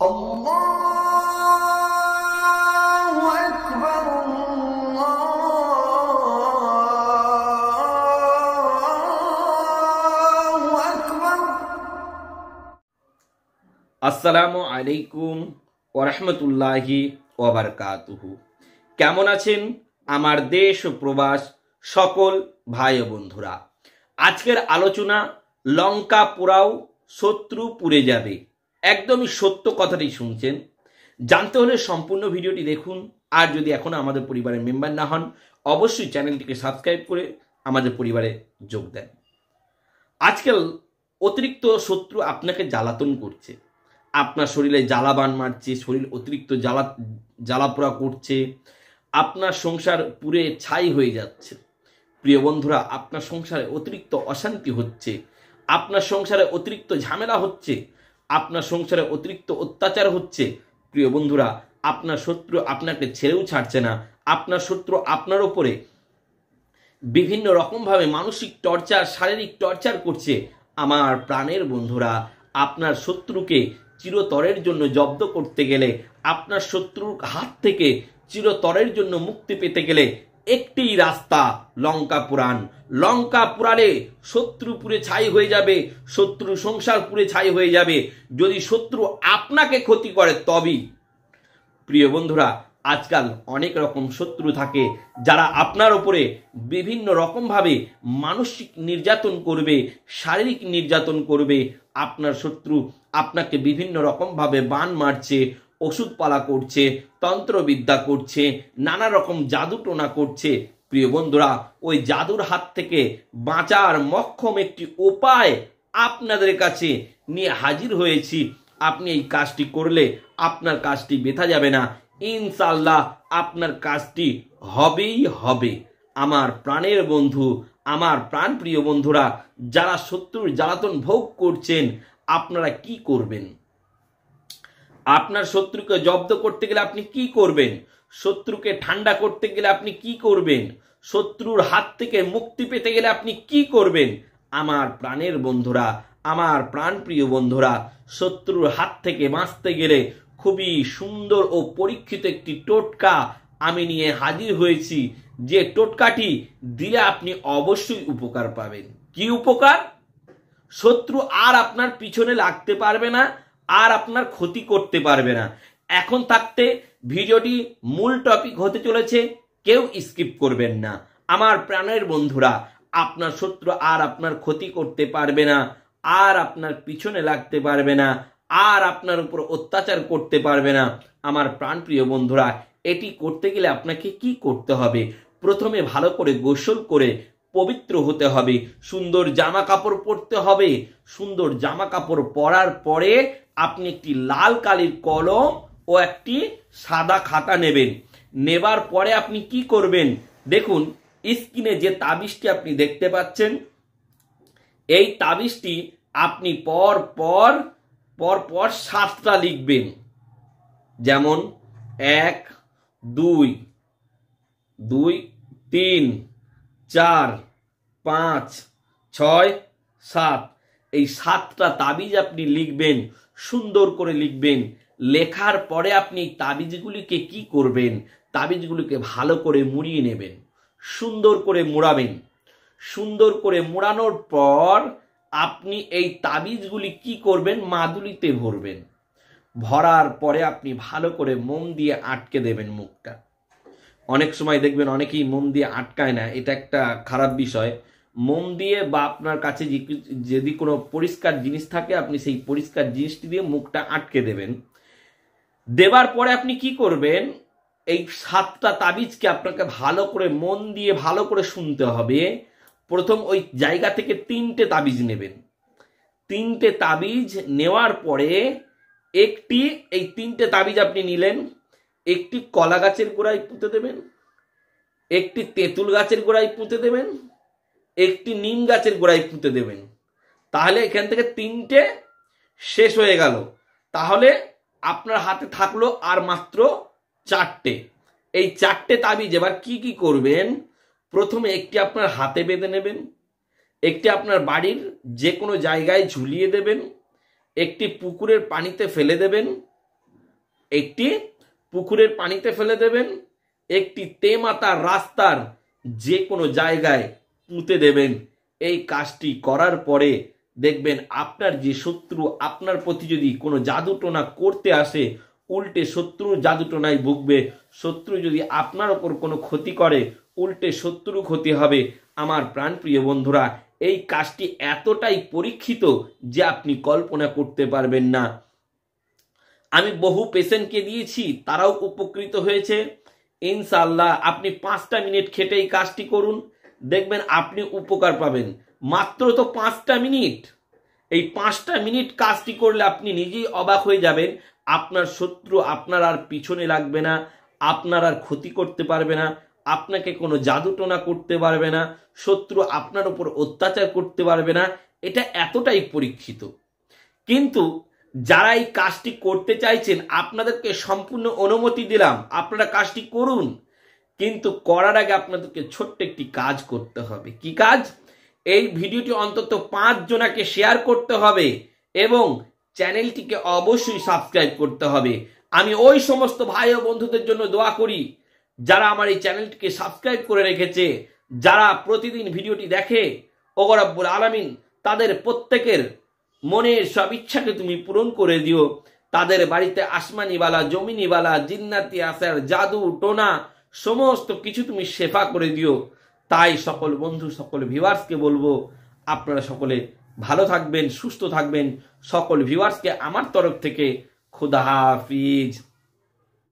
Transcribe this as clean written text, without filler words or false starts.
আল্লাহু আকবার আল্লাহু আকবার। আসসালামু আলাইকুম ওয়া রাহমাতুল্লাহি ওয়া বারাকাতুহু। কেমন আছেন আমার দেশ ও প্রবাস সকল ভাই ও বন্ধুরা? আজকের আলোচনা, লঙ্কা পোড়াও শত্রু পুড়ে যাবে। একদমই সত্য কথাটি শুনছেন। জানতে হলে সম্পূর্ণ ভিডিওটি দেখুন। আর যদি এখনো আমাদের পরিবারের মেম্বার না হন, অবশ্যই চ্যানেলটিকে সাবস্ক্রাইব করে আমাদের পরিবারে যোগ দেন। আজকাল অতিরিক্ত শত্রু আপনাকে জ্বালাতন করছে, আপনার শরীরে জ্বালাবান মারছে, শরীর অতিরিক্ত জ্বালাপোড়া করছে, আপনার সংসার পুড়ে ছাই হয়ে যাচ্ছে। প্রিয় বন্ধুরা, আপনার সংসারে অতিরিক্ত অশান্তি হচ্ছে, আপনার সংসারে অতিরিক্ত ঝামেলা হচ্ছে, আপনার সংসারে অতিরিক্ত অত্যাচার হচ্ছে। প্রিয় বন্ধুরা, আপনার শত্রু আপনাকে ছেড়েও ছাড়ছে না। আপনার শত্রু আপনার ওপরে বিভিন্ন রকমভাবে মানসিক টর্চার, শারীরিক টর্চার করছে। আমার প্রাণের বন্ধুরা, আপনার শত্রুকে চিরতরের জন্য জব্দ করতে গেলে, আপনার শত্রুর হাত থেকে চিরতরের জন্য মুক্তি পেতে গেলে একটি রাস্তা, লঙ্কা পুরাণ। লঙ্কা পুরালে শত্রু পুড়ে ছাই হয়ে যাবে, শত্রু সংসার পুড়ে ছাই হয়ে যাবে। যদি শত্রু আপনাকে ক্ষতি করে তবেই। প্রিয় বন্ধুরা, আজকাল অনেক রকম শত্রু থাকে যারা আপনার উপরে বিভিন্ন রকমভাবে মানসিক নির্যাতন করবে, শারীরিক নির্যাতন করবে। আপনার শত্রু আপনাকে বিভিন্ন রকমভাবে বান মারছে, ওষুধপালা করছে, তন্ত্রবিদ্যা করছে, নানা রকম জাদু টোনা করছে। প্রিয় বন্ধুরা, ওই জাদুর হাত থেকে বাঁচার মক্ষম একটি উপায় আপনাদের কাছে নিয়ে হাজির হয়েছি। আপনি এই কাজটি করলে আপনার কাজটি বেথা যাবে না, ইনশাআল্লাহ আপনার কাজটি হবেই হবে। আমার প্রাণের বন্ধু, আমার প্রাণ প্রিয় বন্ধুরা, যারা শত্রুর জ্বালাতন ভোগ করছেন, আপনারা কি করবেন? আপনার শত্রুকে জব্দ করতে গেলে আপনি কি করবেন? শত্রুকে ঠান্ডা করতে গেলে আপনি কি করবেন? শত্রুর হাত থেকে মুক্তি পেতে গেলে আপনি কি করবেন? আমার প্রাণের বন্ধুরা, আমার প্রাণ প্রিয় বন্ধুরা, শত্রুর হাত থেকে বাঁচতে গেলে খুবই সুন্দর ও পরীক্ষিত একটি টোটকা আমি নিয়ে হাজির হয়েছি। যে টোটকাটি দিলে আপনি অবশ্যই উপকার পাবেন। কি উপকার? শত্রু আর আপনার পিছনে লাগতে পারবে না, আর আপনার ক্ষতি করতে পারবে না। এখন থাকতে ভিডিওটি মূল টপিক হতে চলেছে, কেউ স্কিপ করবেন না। আমার প্রাণের বন্ধুরা, আপনার শত্রু আর আপনার ক্ষতি করতে পারবে না, আর আপনার পিছনে লাগতে পারবে না, আর আপনার উপর অত্যাচার করতে পারবে না। আমার প্রাণপ্রিয় বন্ধুরা, এটি করতে গেলে আপনাকে কি করতে হবে? প্রথমে ভালো করে গোসল করে পবিত্র হতে হবে, সুন্দর জামা কাপড় পরতে হবে। সুন্দর জামা কাপড় পরার পরে আপনি একটি লাল কালির কলম ও একটি সাদা খাতা নেবেন। নেবার পরে আপনি কি করবেন? দেখুন, স্ক্রিনে যে তাবিজটি আপনি দেখতে পাচ্ছেন, এই তাবিজটি আপনি পর পর 7টা লিখবেন। যেমন 1, 2, 3, 4, 5, 6, 7। এই 7টা তাবিজ আপনি লিখবেন, সুন্দর করে লিখবেন। লেখার পরে আপনি তাবিজগুলিকে কি করবেন? তাবিজগুলিকে ভালো করে মুড়িয়ে নেবেন, সুন্দর করে মুড়াবেন। সুন্দর করে মুড়ানোর পর আপনি এই তাবিজগুলি কি করবেন? মাদুলিতে ভরবেন। ভরার পরে আপনি ভালো করে মোম দিয়ে আটকে দেবেন মুখটা। অনেক সময় দেখবেন অনেকেই মোম দিয়ে আটকায় না, এটা একটা খারাপ বিষয়। মোম দিয়ে বা আপনার কাছে যদি কোনো পরিষ্কার জিনিস থাকে, আপনি সেই পরিষ্কার জিনিসটি দিয়ে মুখটা আটকে দেবেন। দেবার পরে আপনি কি করবেন? এই 7টা তাবিজকে আপনাকে ভালো করে মন দিয়ে ভালো করে শুনতে হবে। প্রথম ওই জায়গা থেকে 3টে তাবিজ নেবেন। 3টে তাবিজ নেওয়ার পরে এই 3টে তাবিজ আপনি নিলেন, একটি কলা গাছের গোড়ায় পুঁতে দেবেন, একটি তেঁতুল গাছের গোড়ায় পুঁতে দেবেন, একটি নিম গাছের গোড়ায় পুঁতে দেবেন। তাহলে এখান থেকে 3টে শেষ হয়ে গেল। তাহলে আপনার হাতে থাকলো আর মাত্র 4টে। এই 4টে তাবিজ এবার কি কি করবেন? প্রথমে একটি আপনার হাতে বেঁধে নেবেন, একটি আপনার বাড়ির যে কোনো জায়গায় ঝুলিয়ে দেবেন, একটি পুকুরের পানিতে ফেলে দেবেন, একটি পুকুরের পানিতে ফেলে দেবেন, একটি তেমাতার রাস্তার যে কোনো জায়গায় পুঁতে দেবেন। এই কাজটি করার পরে দেখবেন আপনার যে শত্রু আপনার প্রতি যদি কোনো জাদুটোনা করতে আসে, উল্টে শত্রু জাদুটোনায় ভুগবে। শত্রু যদি আপনার ওপর কোনো ক্ষতি করে, উল্টে শত্রু ক্ষতি হবে। আমার প্রাণপ্রিয় বন্ধুরা, এই কাজটি এতটাই পরীক্ষিত যে আপনি কল্পনা করতে পারবেন না। আমি বহু পেশেন্টকে দিয়েছি, তারাও উপকৃত হয়েছে। ইনশাআল্লাহ আপনি 5টা মিনিট খেটে এই কাজটি করুন, দেখবেন আপনি উপকার পাবেন। মাত্র তো 5টা মিনিট। এই 5টা মিনিট কাজটি করলে আপনি নিজেই অবাক হয়ে যাবেন। আপনার শত্রু আপনার আর পিছনে লাগবে না, আপনার আর ক্ষতি করতে পারবে না, আপনাকে কোনো জাদুটোনা করতে পারবে না, শত্রু আপনার উপর অত্যাচার করতে পারবে না। এটা এতটাই পরীক্ষিত। কিন্তু যারা এই কাজটি করতে চাইছেন, আপনাদেরকে সম্পূর্ণ অনুমতি দিলাম, আপনারা কাজটি করুন। কিন্তু করার আগে আপনাদেরকে ছোট্ট একটি কাজ করতে হবে। কি কাজ? এই ভিডিওটি অন্তত 5 জনাকে শেয়ার করতে হবে এবং চ্যানেলটিকে অবশ্যই সাবস্ক্রাইব করতে হবে। আমি ওই সমস্ত ভাই ও বন্ধুদের জন্য দোয়া করি যারা আমার এই চ্যানেলটিকে সাবস্ক্রাইব করে রেখেছে, যারা প্রতিদিন ভিডিওটি দেখে। ওগো রব্বুল আলামিন তাদের প্রত্যেকের মনের সব ইচ্ছাকে তুমি পূরণ করে দিও। তাদের বাড়িতে আসমানিওয়ালা, জমিনিওয়ালা, জিন্নাতি আসার, জাদু টোনা সমস্ত কিছু তুমি শেফা করে দিও। তাই সকল বন্ধু, সকল ভিউয়ার্সকে বলবো, আপনারা সকলে ভালো থাকবেন, সুস্থ থাকবেন। সকল ভিউয়ার্সকে আমার তরফ থেকে খুদা হাফিজ।